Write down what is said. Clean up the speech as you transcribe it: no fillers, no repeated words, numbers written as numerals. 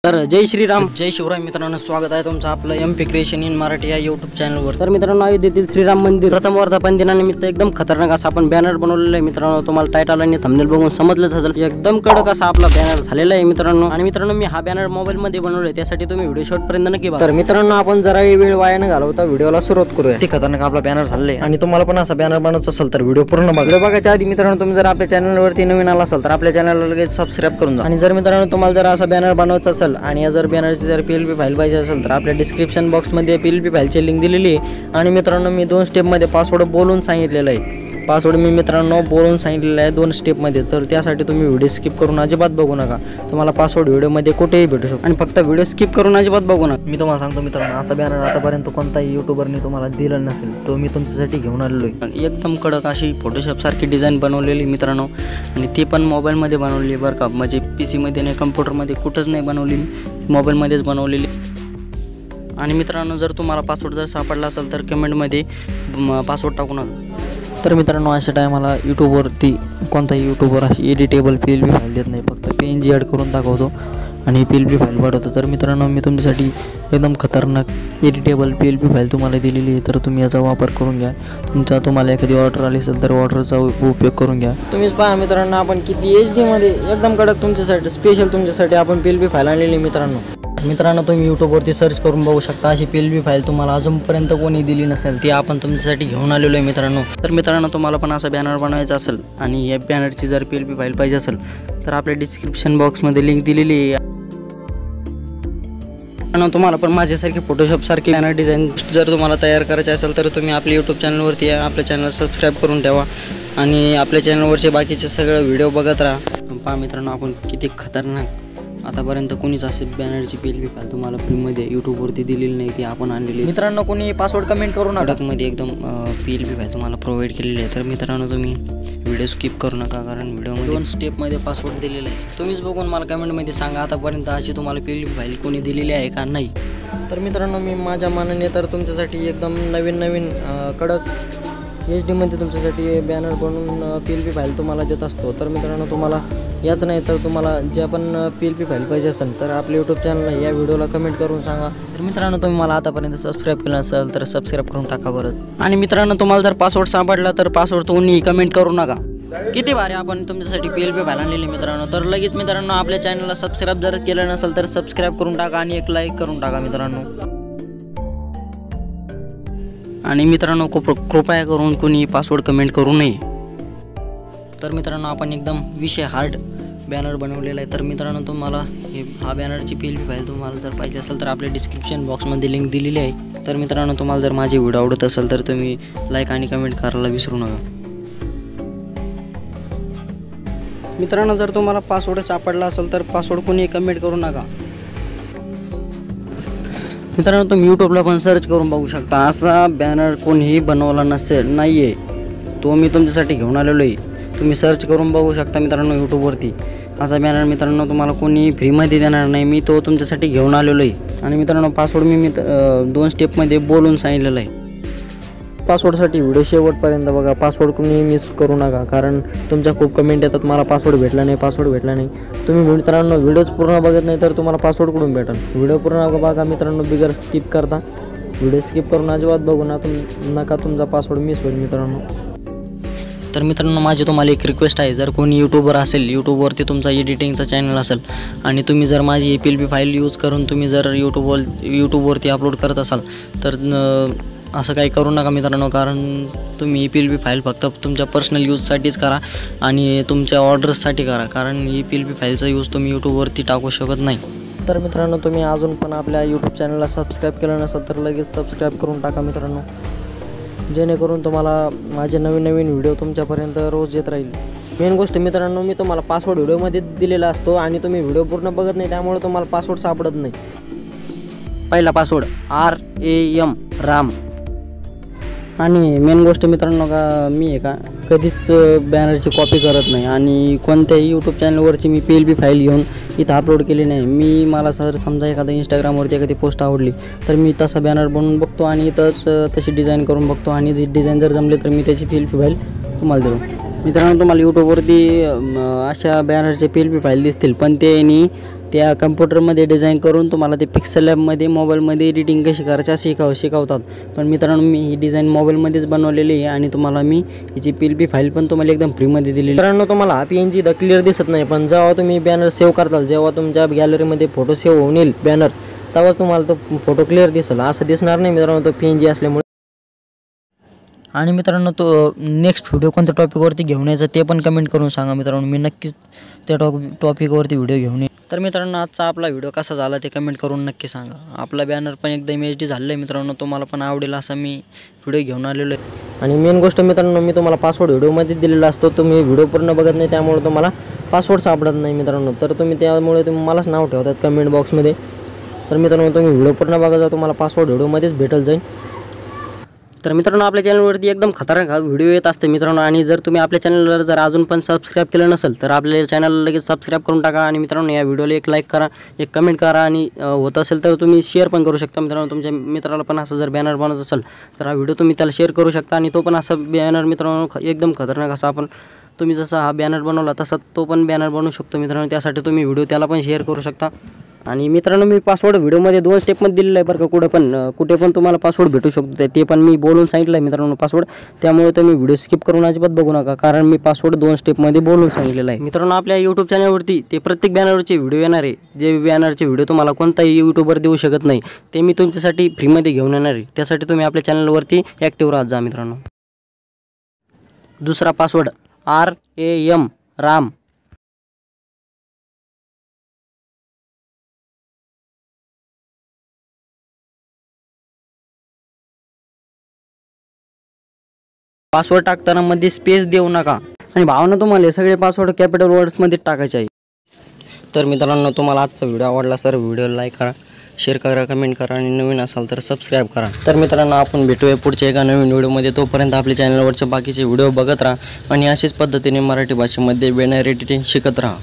तर जय श्रीराम जय शिवराय मित्रांनो, स्वागत आहे तुमचं आपलं MP क्रिएशन इन मराठी या YouTube चॅनलवर। तर मित्रांनो, अयोध्येतील श्रीराम मंदिर प्रथम वर्धापन दिनानिमित्त एकदम खतरनाक असा आपण बॅनर बनवलेला आहे मित्रांनो। तुम्हाला टायटल आणि थंबनेल बघून समजलंच असेल, एकदम कडक असा आपला बॅनर झालेला आहे मित्रांनो। आणि मित्रांनो, मी हा बॅनर मोबाईल मध्ये बनवलाय, त्यासाठी तुम्ही व्हिडिओ शॉर्ट पर्यंत नक्की बघा। तर मित्रांनो, आपण जरा वेळ वाया न घालवता व्हिडिओला सुरुवात करूया। ते खतरनाक आपला बॅनर झालेला आहे आणि तुम्हाला पण असा बॅनर बनवायचा असेल तर व्हिडिओ पूर्ण बघा। बघायच्या आधी मित्रांनो, तुम्ही जर आपल्या चॅनलवरती नवीन आला असाल तर आपल्या चॅनलला लगेच सबस्क्राइब करून जा। आणि जर मित्रांनो तुम्हाला जर असा बॅनर बनवायचा असेल आणि जर बॅनरची जर PLP फाईल पाहिजे असेल तर आपल्या डिस्क्रिप्शन बॉक्स मध्ये PLP फाईलची लिंक दिलेली आहे। आणि मित्रांनो, मी 2 स्टेप मध्ये पासवर्ड बोलून सांगितलेला आहे। पासवर्ड मी मित्रांनो बोलून सांगितलेला आहे 2 स्टेप मध्ये। तर त्यासाठी तुम्ही व्हिडिओ स्किप करून अजिबात बघू नका, तुम्हाला पासवर्ड व्हिडिओ मध्ये कुठेही भेटू शकतो। आणि फक्त व्हिडिओ स्किप करून अजिबात बघू नका। मी तुम्हाला सांगतो मित्रांनो, असा बॅनर आतापर्यंत कोणताही युट्यूबरने तुम्हाला दिला नसेल, तो मी तुमच्यासाठी घेऊन आलेलो आहे। एकदम कडक अशी फोटोशॉप सारखी डिझाईन बनवलेली मित्रांनो, आणि ती पण मोबाईल मध्ये बनवलेली बरं का, म्हणजे PC मध्ये नाही, कम्प्युटर मध्ये कुठंच नाही बनवलेली, मोबाईल मध्येच बनवलेली। आणि मित्रांनो, जर तुम्हाला पासवर्ड जर सापडला असेल तर कमेंटमध्ये पासवर्ड टाकू नका। तर मित्रांनो, अशा टायमाला यूट्यूबवरती कोणताही यूट्यूबर अशी एडिटेबल PLP फाईल देत नाही, फक्त PNG ॲड करून दाखवतो आणि PLP फाईल पाठवतो। तर मित्रांनो, मी तुमच्यासाठी एकदम खतरनाक एडिटेबल PLP फाईल तुम्हाला दिलेली आहे, तर तुम्ही याचा वापर करून घ्या। तुम्हाला एखादी ऑर्डर आली असेल तर ऑर्डरचा उपयोग करून घ्या। तुम्हीच पहा मित्रांनो, आपण किती HD मध्ये एकदम कडक तुमच्यासाठी स्पेशल तुमच्यासाठी आपण PLP फाईल आणलेली मित्रांनो। तुम्ही यूट्यूबवरती सर्च करून बघू शकता, अशी PLP फाईल तुम्हाला अजूनपर्यंत कोणी दिली नसेल, ती आपण तुमच्यासाठी घेऊन आलेलो आहे मित्रांनो। तर मित्रांनो, तुम्हाला पण असा बॅनर बनवायचा असेल आणि या बॅनरची जर PLP फाईल पाहिजे असेल तर आपल्या डिस्क्रिप्शन बॉक्समध्ये लिंक दिलेली आहे। तुम्हाला पण माझ्यासारखी फोटोशॉप सारखी बॅनर डिझाईन जर तुम्हाला तयार करायचे असेल तर तुम्ही आपल्या YouTube चॅनलवरती या, आपल्या चॅनल सबस्क्राईब करून ठेवा आणि आपल्या चॅनलवरचे बाकीचे सगळे व्हिडिओ बघत राहा। पहा मित्रांनो, आपण किती खतरनाक आतापर्यंत कोणीच असे बॅनरची PLP फाईल तुम्हाला फ्रीमध्ये यूट्यूबवरती दिलेली नाही, ती आपण आणलेली मित्रांनो। कोणी पासवर्ड कमेंट करू नका, मध्ये एकदम PLP फाईल तुम्हाला प्रोव्हाइड केलेली आहे। तर मित्रांनो, तुम्ही व्हिडिओ स्किप करू नका, कारण व्हिडिओमध्ये 2 स्टेपमध्ये पासवर्ड दिलेला आहे। तुम्हीच बघून मला कमेंटमध्ये सांगा आतापर्यंत अशी तुम्हाला PLP फाईल कोणी दिलेली आहे का नाही। तर मित्रांनो, मी माझ्या मनाने तर तुमच्यासाठी एकदम नवीन कडक HD मध्ये तुमच्यासाठी बॅनर बनवून PLP फाईल तुम्हाला देत असतो। तर मित्रांनो, तुम्हाला याच नाही तर तुम्हाला जे पण PLP फाईल पाहिजे असेल तर आपल्या YouTube चॅनलला या व्हिडिओला कमेंट करून सांगा। तर मित्रांनो, तुम्ही मला आतापर्यंत सबस्क्राईब केलं असेल तर सबस्क्राईब करून टाका बरं। आणि मित्रांनो, तुम्हाला जर पासवर्ड सापडला तर पासवर्ड तुम्ही कमेंट करू नका। किती भारी आपण तुमच्यासाठी PLP फाईल आणलेली मित्रांनो। तर लगेच मित्रांनो, आपल्या चॅनलला सबस्क्राईब जर केलं नसेल तर सबस्क्राईब करून टाका आणि एक लाईक करून टाका मित्रांनो। आणि मित्रांनो, कृपया करून कोणी पासवर्ड कमेंट करू नये। तर मित्रांनो, आपण एकदम विषय हार्ड बॅनर बनवलेला आहे। तर मित्रांनो, तुम्हाला हा बॅनरची PLP फाईल तुम्हाला जर पाहिजे असेल तर आपल्या डिस्क्रिप्शन बॉक्समध्ये लिंक दिलेली आहे। तर मित्रांनो, तुम्हाला जर माझी व्हिडिओ आवडत असेल तर तुम्ही लाईक आणि कमेंट करायला विसरू नका मित्रांनो। जर तुम्हाला पासवर्ड सापडला असेल तर पासवर्ड कोणी कमेंट करू नका मित्रांनो। तुम्ही यूट्यूबला पण सर्च करून बघू शकता, असा बॅनर कोणीही बनवला नाहीये, तो मी तुमच्यासाठी घेऊन आलेलो आहे। तुम्ही सर्च करून बघू शकता मित्रांनो यूट्यूबवरती, असा बॅनर मित्रांनो तुम्हाला कोणी फ्रीमध्ये देणार नाही, मी तो तुमच्यासाठी घेऊन आलेलो आहे। आणि मित्रांनो, पासवर्ड मी 2 स्टेपमध्ये बोलून सांगितलेलं आहे। पासवर्डसाठी व्हिडिओ शेवटपर्यंत बघा, पासवर्ड कोणी मिस करू नका, कारण तुमच्या खूप कमेंट येतात मला पासवर्ड भेटला नाही। तुम्ही मित्रांनो व्हिडिओच पूर्ण बघत नाही तर तुम्हाला पासवर्ड कुठून भेटेल। व्हिडिओ पूर्ण बघा मित्रांनो, बिगर स्किप करता, व्हिडिओ स्किप करून अजिबात बघू नका, तुमचा पासवर्ड मिस होईल मित्रांनो। तर मित्रांनो, माझी तुम्हाला एक रिक्वेस्ट आहे, जर कोणी यूट्यूबर असेल, यूट्यूबवरती तुमचा एडिटिंगचा चॅनल असेल आणि तुम्ही जर माझी PLP फाईल यूज करून तुम्ही जर यूट्यूबवरती अपलोड करत असाल तर असं काही करू नका मित्रांनो, कारण तुम्ही PLP फाईल फक्त तुमच्या पर्सनल यूजसाठीच करा आणि तुमच्या ऑर्डर्ससाठी करा, कारण PLP फाईलचा यूज तुम्ही यूट्यूबवरती टाकू शकत नाही। तर मित्रांनो, तुम्ही अजून पण आपल्या YouTube चॅनलला सबस्क्राईब केलं नसेल तर लगेच सबस्क्राईब करून टाका मित्रांनो, जेणेकरून तुम्हाला माझे नवीन व्हिडिओ तुमच्यापर्यंत रोज येत राहील। मेन गोष्ट मित्रांनो, मी तुम्हाला पासवर्ड व्हिडिओमध्ये दिलेला असतो आणि तुम्ही व्हिडिओ पूर्ण बघत नाही, त्यामुळे तुम्हाला पासवर्ड सापडत नाही। पहिला पासवर्ड RAM राम। आणि मेन गोष्ट मित्रांनो, का मी आहे का कधीच बॅनरची कॉपी करत नाही आणि कोणत्याही YouTube चॅनलवरची मी PLP फाईल घेऊन इथं अपलोड केली नाही। मला समजा एखादा इंस्टाग्रामवरती एखादी पोस्ट आवडली तर मी तसा बॅनर बनवून बघतो आणि तशी डिझाईन करून बघतो, आणि जी डिझाईन जर जमली तर मी त्याची PLP फाईल तुम्हाला देतो। मित्रांनो, तुम्हाला यूट्यूबवरती अशा बॅनरचे PLP फाईल दिसतील, पण ते त्या कम्प्युटरमध्ये डिझाईन करून तुम्हाला ते पिक्सेल लॅबमध्ये मोबाईलमध्ये एडिटिंग कशी करायची शिकवतात. पण मित्रांनो मी ही डिझाईन मोबाईलमध्येच बनवलेली आहे आणि तुम्हाला मी याची PLP फाईल पण तुम्हाला एकदम फ्रीमध्ये दिलेली. मित्रांनो तुम्हाला हा PNG दा क्लिअर दिसत नाही, पण जेव्हा तुम्ही बॅनर सेव्ह करताल, जेव्हा तुमच्या गॅलरीमध्ये फोटो सेव्ह होऊन येईल बॅनर, तेव्हा तुम्हाला तो फोटो क्लिअर दिसेल. असं दिसणार नाही मित्रांनो तो PNG असल्यामुळे. आणि मित्रांनो तो नेक्स्ट व्हिडिओ कोणत्या टॉपिकवरती घेऊन यायचं ते पण कमेंट करून सांगा मित्रांनो. मी नक्कीच त्या टॉपिकवरती व्हिडिओ घेऊन येईन. तर मित्रांनो आजचा आपला व्हिडिओ कसा झाला ते कमेंट करून नक्की सांगा. आपला बॅनर पण एकदम HD झालेलं आहे मित्रांनो, तुम्हाला पण आवडेल असा मी व्हिडिओ घेऊन आलेलो आहे. आणि मेन गोष्ट मित्रांनो, मी तुम्हाला पासवर्ड व्हिडिओमध्ये दिलेला असतो, तुम्ही व्हिडिओ पूर्ण बघत नाही त्यामुळे तुम्हाला पासवर्ड सापडत नाही मित्रांनो. तर त्यामुळे तुम्ही मलाच नाव ठेवतात कमेंट बॉक्समध्ये. तर मित्रांनो तुम्ही व्हिडिओ पूर्ण बघा, तुम्हाला पासवर्ड व्हिडिओमध्येच भेटल जाईल. तर मित्रांनो आपल्या चॅनलवरती एकदम खतरनाक व्हिडिओ येत असते मित्रांनो. आणि जर तुम्ही आपल्या चॅनलला जर अजून पण सबस्क्राईब केलं नसेल तर आपल्या चॅनलला लगेच सबस्क्राईब करून टाका. आणि मित्रांनो या व्हिडिओला एक लाईक करा, एक कमेंट करा आणि होत असेल तर तुम्ही शेअर पण करू शकता मित्रांनो. तुमच्या मित्राला पण असं जर बॅनर बनवत असेल तर हा व्हिडिओ तुम्ही त्याला शेअर करू शकता. आणि तो पण असा बॅनर मित्रांनो एकदम खतरनाक असा तुम्ही जसा हा बॅनर बनवला तसा तो पण बॅनर बनवू शकतो मित्रांनो. त्यासाठी तुम्ही व्हिडिओ त्याला पण शेअर करू शकता. आणि मित्रांनो मी पासवर्ड व्हिडिओमध्ये 2 स्टेपमध्ये दिलेलं आहे बरं का. कुठे पण तुम्हाला पासवर्ड भेटू शकतो, ते पण मी बोलून सांगितलं आहे मित्रांनो पासवर्ड. त्यामुळे तुम्ही व्हिडिओ स्किप करून अजिबात बघू नका, कारण मी पासवर्ड 2 स्टेपमध्ये बोलून सांगितलेलं आहे मित्रांनो. आपल्या यूट्यूब चॅनलवरती ते प्रत्येक बॅनरचे व्हिडिओ येणार आहे. जे बॅनरचे व्हिडिओ तुम्हाला कोणताही यूट्यूबर देऊ शकत नाही ते मी तुमच्यासाठी फ्रीमध्ये घेऊन येणार आहे. त्यासाठी तुम्ही आपल्या चॅनलवरती ॲक्टिव्ह राहत जा मित्रांनो. दुसरा पासवर्ड RAM राम. पासवर्ड टाकताना मध्ये स्पेस देऊ नका. आणि भावना तुम्हाला हे सगळे पासवर्ड कॅपिटल वर्ड्समध्ये टाकायचे आहे. तर मित्रांनो तुम्हाला आजचा व्हिडिओ आवडला सर व्हिडिओला लाईक करा, शेअर करा, कमेंट करा आणि नवीन असाल तर सबस्क्राईब करा. तर मित्रांनो आपण भेटूया पुढच्या एका नवीन व्हिडिओमध्ये. तोपर्यंत आपल्या चॅनलवरचे बाकीचे व्हिडिओ बघत राहा आणि अशाच पद्धतीने मराठी भाषेमध्ये बॅनर एडिटिंग शिकत राहा.